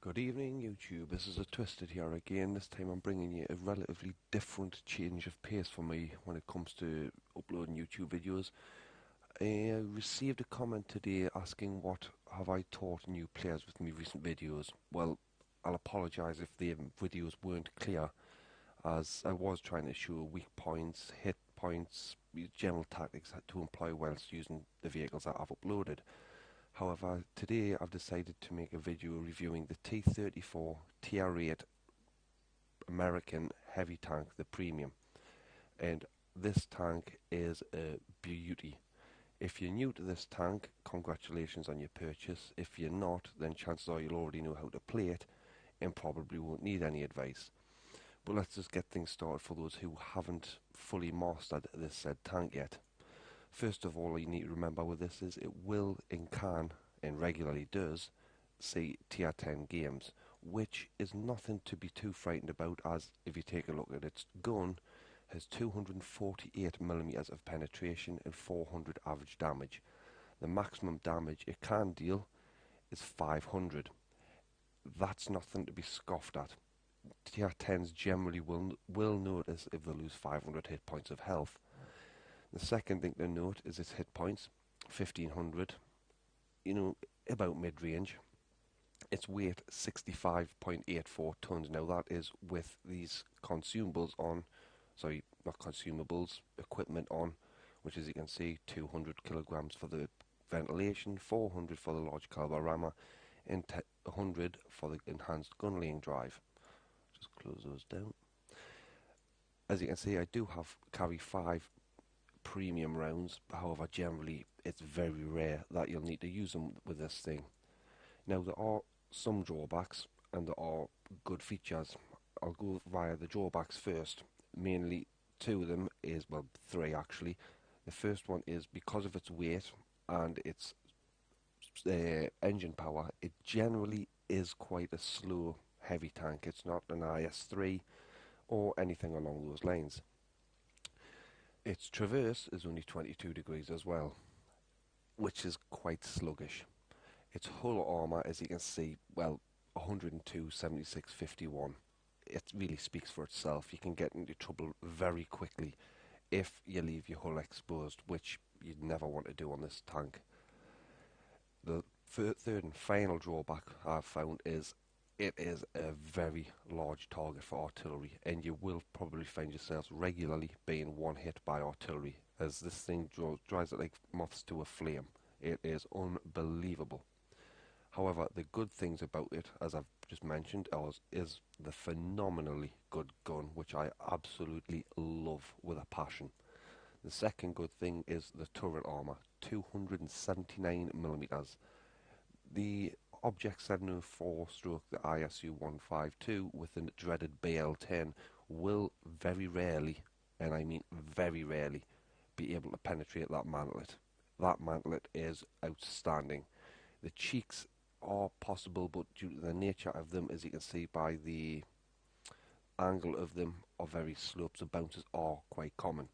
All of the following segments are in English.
Good evening, YouTube. This is a Twisted here again. This time I'm bringing you a relatively different change of pace for me when it comes to uploading YouTube videos. I received a comment today asking what have I taught new players with my recent videos. Well, I'll apologise if the videos weren't clear, as I was trying to show weak points, hit points, general tactics to employ whilst using the vehicles that I've uploaded. However, today I've decided to make a video reviewing the T34 TR8 American heavy tank, the premium. And this tank is a beauty. If you're new to this tank, congratulations on your purchase. If you're not, then chances are you'll already know how to play it and probably won't need any advice. But let's just get things started for those who haven't fully mastered this said tank yet. First of all, you need to remember with this is it will and can, and regularly does, see tier 10 games, which is nothing to be too frightened about, as if you take a look at its gun, has 248mm of penetration and 400 average damage. The maximum damage it can deal is 500. That's nothing to be scoffed at. Tier 10s generally will notice if they lose 500 hit points of health. The second thing to note is its hit points, 1500, about mid-range. Its weight, 65.84 tons. Now that is with these consumables on, sorry, not consumables, equipment on, which as you can see, 200 kilograms for the ventilation, 400 for the large caliber rammer, and 100 for the enhanced gun laying drive. Just close those down. As you can see, I do carry 5 premium rounds. However, generally it's very rare that you'll need to use them with this thing. Now, there are some drawbacks and there are good features. I'll go via the drawbacks first. Mainly two of them is, well, three actually. The first one is because of its weight and its engine power, it generally is quite a slow heavy tank. It's not an IS-3 or anything along those lines. Its traverse is only 22 degrees as well, which is quite sluggish. Its hull armour, as you can see, well, 102, 76, 51. It really speaks for itself. You can get into trouble very quickly if you leave your hull exposed, which you'd never want to do on this tank. The third and final drawback I've found is it is a very large target for artillery, and you will probably find yourselves regularly being one hit by artillery, as this thing drives it like moths to a flame. It is unbelievable. However, the good things about it, as I've just mentioned, is the phenomenally good gun, which I absolutely love with a passion. The second good thing is the turret armour, 279mm. The Object 704 the ISU 152 with the dreaded BL10 will very rarely, and I mean very rarely, be able to penetrate that mantlet. That mantlet is outstanding. The cheeks are possible, but due to the nature of them, as you can see by the angle of them, are very sloped, so bounces are quite common.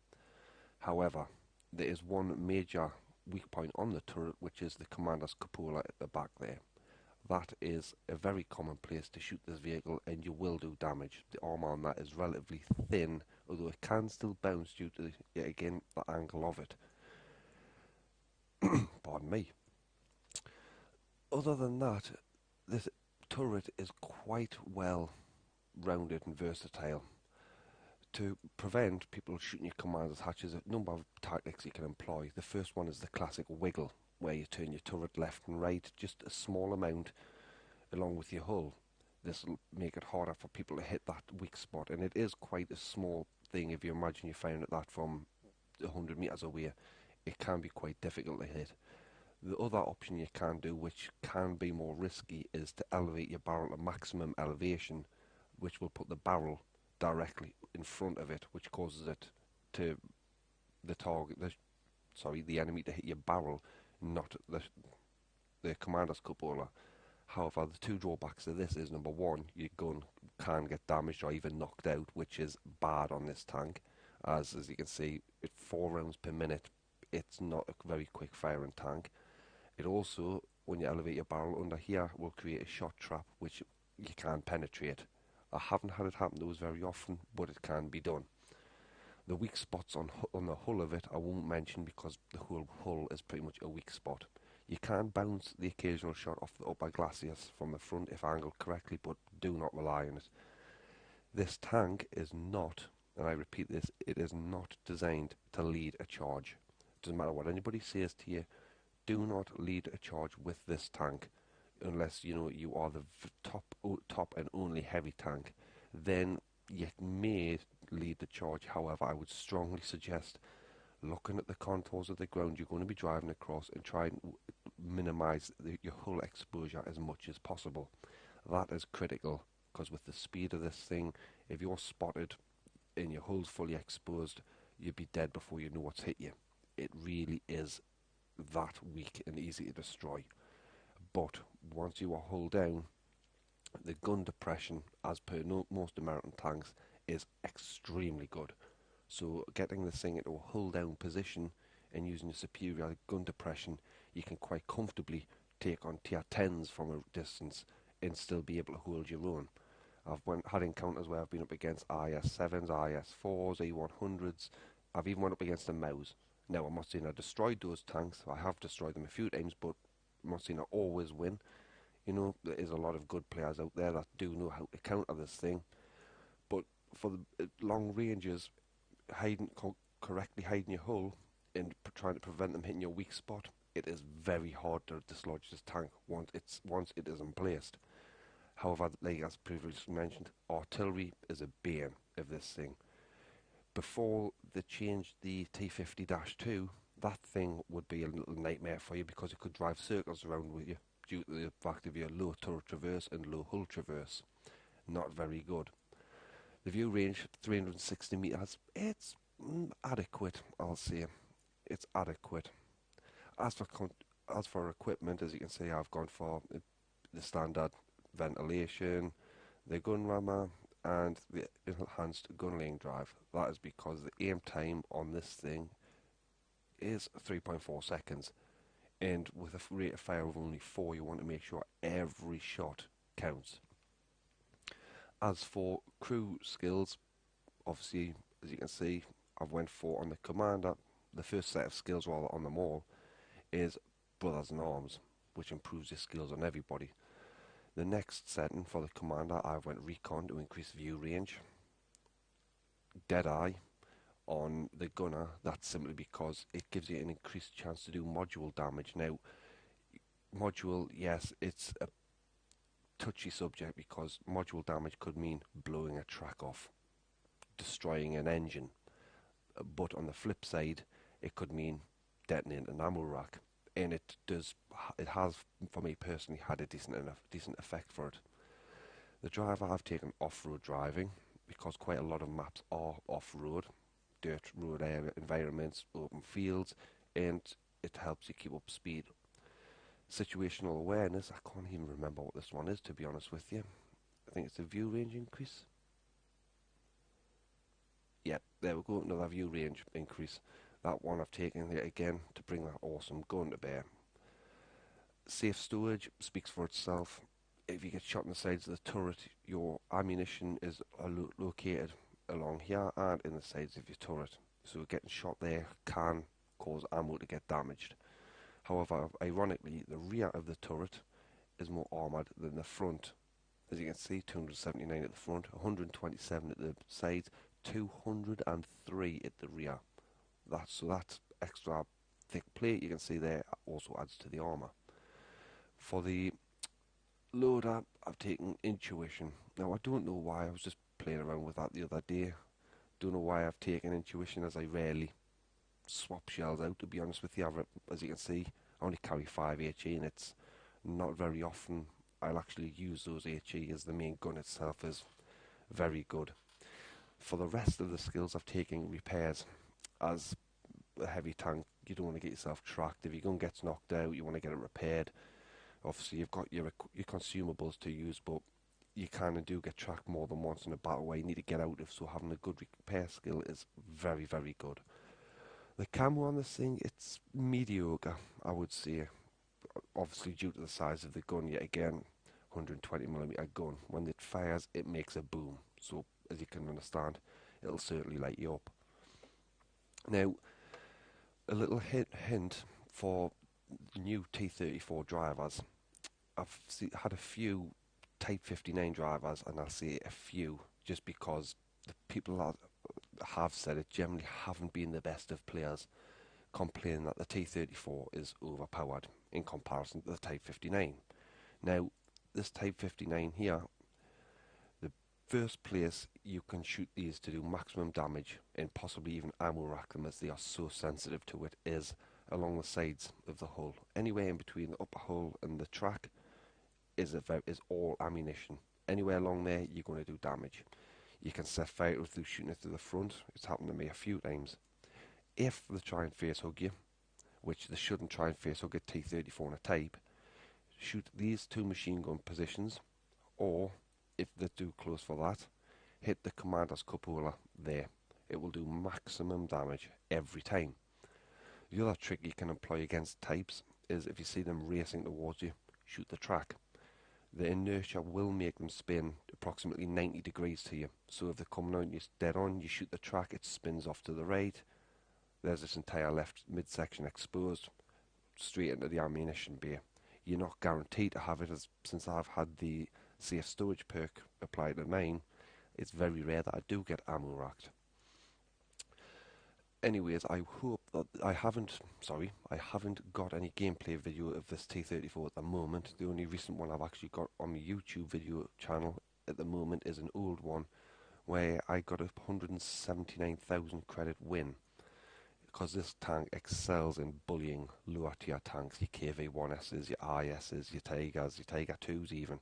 However, there is one major weak point on the turret, which is the commander's cupola at the back there. That is a very common place to shoot this vehicle, and you will do damage. The armour on that is relatively thin, although it can still bounce due to, yet again, the angle of it. Pardon me. Other than that, this turret is quite well rounded and versatile. To prevent people shooting your commander's hatches, a number of tactics you can employ. The first one is the classic wiggle, where you turn your turret left and right, just a small amount along with your hull. This will make it harder for people to hit that weak spot, and it is quite a small thing. If you imagine you firing at that from 100 metres away, it can be quite difficult to hit. The other option you can do, which can be more risky, is to elevate your barrel to maximum elevation, which will put the barrel directly in front of it, which causes it to the enemy to hit your barrel, not the commander's cupola. However, the two drawbacks of this is, number one, your gun can get damaged or even knocked out, which is bad on this tank, as you can see, at 4 rounds per minute, it's not a very quick firing tank. It also when you elevate your barrel under here will create a shot trap which you can't penetrate. I haven't had it happen to us very often, but it can be done. The weak spots on the hull of it I won't mention because the whole hull is pretty much a weak spot. You can bounce the occasional shot off the upper glacis from the front if angled correctly, but do not rely on it. This tank is not, and I repeat this, it is not designed to lead a charge. Doesn't matter what anybody says to you, do not lead a charge with this tank unless you know you are the top and only heavy tank. Then you may lead the charge. However, I would strongly suggest looking at the contours of the ground you're going to be driving across and try and minimise your hull exposure as much as possible. That is critical because with the speed of this thing, if you're spotted and your hull's fully exposed, you'd be dead before you know what's hit you. It really is that weak and easy to destroy. But once you are hull down, the gun depression, as per most American tanks, is extremely good. So getting this thing into a hull down position and using a superior gun depression, you can quite comfortably take on tier 10s from a distance and still be able to hold your own. I've had encounters where I've been up against IS-7s, IS-4s, E-100s. I've even went up against the MOUs. Now, I'm not saying I destroyed those tanks. I have destroyed them a few times, but I'm not saying I always win. You know, there is a lot of good players out there that do know how to counter this thing. But for the long ranges, correctly hiding your hull and trying to prevent them hitting your weak spot, it is very hard to dislodge this tank once it is emplaced. However, like as previously mentioned, artillery is a bane of this thing. Before they changed the T50-2, that thing would be a little nightmare for you because it could drive circles around with you due to the fact of your low turret traverse and low hull traverse. Not very good. The view range, 360 metres, it's adequate, I'll say. It's adequate. As for equipment, as you can see, I've gone for the standard ventilation, the gun rammer, and the enhanced gun laying drive. That is because the aim time on this thing is 3.4 seconds, and with a rate of fire of only 4, you want to make sure every shot counts. As for crew skills, obviously, as you can see, I've went for on the commander. The first set of skills, while on them all, is Brothers in Arms, which improves your skills on everybody. The next setting for the commander, I went Recon to increase view range. Deadeye on the gunner, that's simply because it gives you an increased chance to do module damage. Now, module, yes, it's a touchy subject because module damage could mean blowing a track off, destroying an engine, but on the flip side, it could mean detonating an ammo rack, and it has, for me personally, had a decent effect for it. The drive I've taken off-road driving because quite a lot of maps are off-road, dirt road area environments, open fields, and it helps you keep up speed. Situational awareness, I can't even remember what this one is, to be honest with you. I think it's a view range increase. Yeah, there we go, another view range increase. That one I've taken yet again to bring that awesome gun to bear. Safe storage speaks for itself. If you get shot in the sides of the turret, your ammunition is located along here and in the sides of your turret. So getting shot there can cause ammo to get damaged. However, ironically, the rear of the turret is more armoured than the front. As you can see, 279 at the front, 127 at the sides, 203 at the rear. That extra thick plate you can see there also adds to the armour. For the loader, I've taken Intuition. Now, I don't know why, I was just playing around with that the other day. Don't know why I've taken Intuition, as I rarely swap shells out, to be honest with you. As you can see, I only carry 5 HE, and it's not very often I'll actually use those HE, as the main gun itself is very good. For the rest of the skills, I've taken Repairs. As a heavy tank, you don't want to get yourself tracked. If your gun gets knocked out, you want to get it repaired. Obviously, you've got your consumables to use, but you kind of do get tracked more than once in a battle where you need to get out of, so having a good repair skill is very, very good. The camo on this thing, it's mediocre, I would say. obviously due to the size of the gun, yet again, 120mm gun. When it fires, it makes a boom. So, as you can understand, it'll certainly light you up. Now, a little hint for new T34 drivers. I've had a few Type 59 drivers, and I'll say a few just because the people that have said it generally haven't been the best of players, complaining that the T34 is overpowered in comparison to the Type 59. Now, this Type 59 here, the first place you can shoot these to do maximum damage and possibly even ammo rack them, as they are so sensitive to it, is along the sides of the hull. Anywhere in between the upper hull and the track is all ammunition. Anywhere along there, you're going to do damage. You can set fire through shooting it through the front. It's happened to me a few times. If they try and face hug you, which they shouldn't try and face hug a T34 and a Type, shoot these two machine gun positions, or if they're too close for that, hit the commander's cupola there. It will do maximum damage every time. The other trick you can employ against Types is if you see them racing towards you, shoot the track. The inertia will make them spin approximately 90 degrees to you. So if they're coming on you dead on, you shoot the track, it spins off to the right. There's this entire left midsection exposed, straight into the ammunition bay. You're not guaranteed to have it, since I've had the safe storage perk applied to mine. It's very rare that I do get ammo racked. Anyways, I hope that I haven't got any gameplay video of this T34 at the moment. The only recent one I've actually got on my YouTube video channel at the moment is an old one where I got a 179,000 credit win, because this tank excels in bullying lower tier tanks, your KV-1Ss, your ISs, your Tigers, your Tiger 2s even.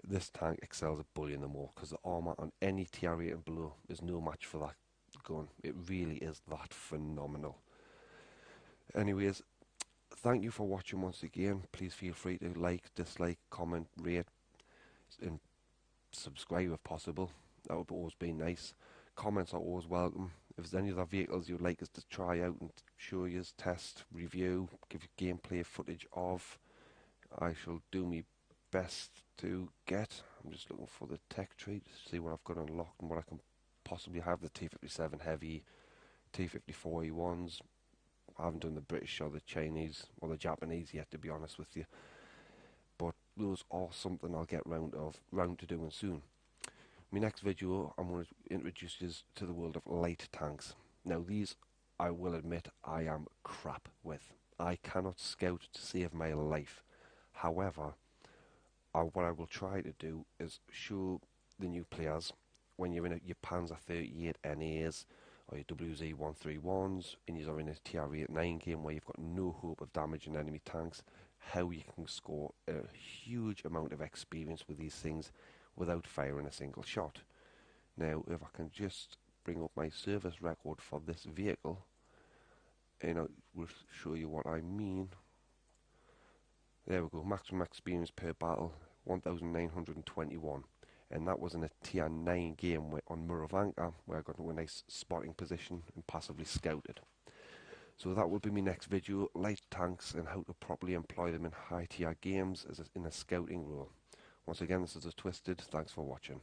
This tank excels at bullying them all, because the armour on any tier 8 and below is no match for that gun. It really is that phenomenal. Anyways, thank you for watching once again. Please feel free to like, dislike, comment, rate and subscribe if possible. That would always be nice. Comments are always welcome. If there's any other vehicles you'd like us to try out and show you, test, review, give you gameplay footage of, I shall do my best to get. I'm just looking for the tech tree to see what I've got unlocked and what I can possibly have. The T57 Heavy, T54 E1s. I haven't done the British or the Chinese or the Japanese yet, to be honest with you. But those are something I'll get round to doing soon. My next video, I'm going to introduce you to the world of light tanks. Now these, I will admit, I am crap with. I cannot scout to save my life. However, what I will try to do is show the new players, when you're in your Panzer 38 NAs or your WZ-131s and you're in a TR-89 game where you've got no hope of damaging enemy tanks, how you can score a huge amount of experience with these things without firing a single shot. Now, if I can just bring up my service record for this vehicle, and I will show you what I mean. There we go, maximum experience per battle, 1,921. And that was in a tier 9 game on Muravanka, where I got into a nice spotting position and passively scouted. So that will be my next video, light tanks and how to properly employ them in high tier games in a scouting role. Once again, this is a Twisted. Thanks for watching.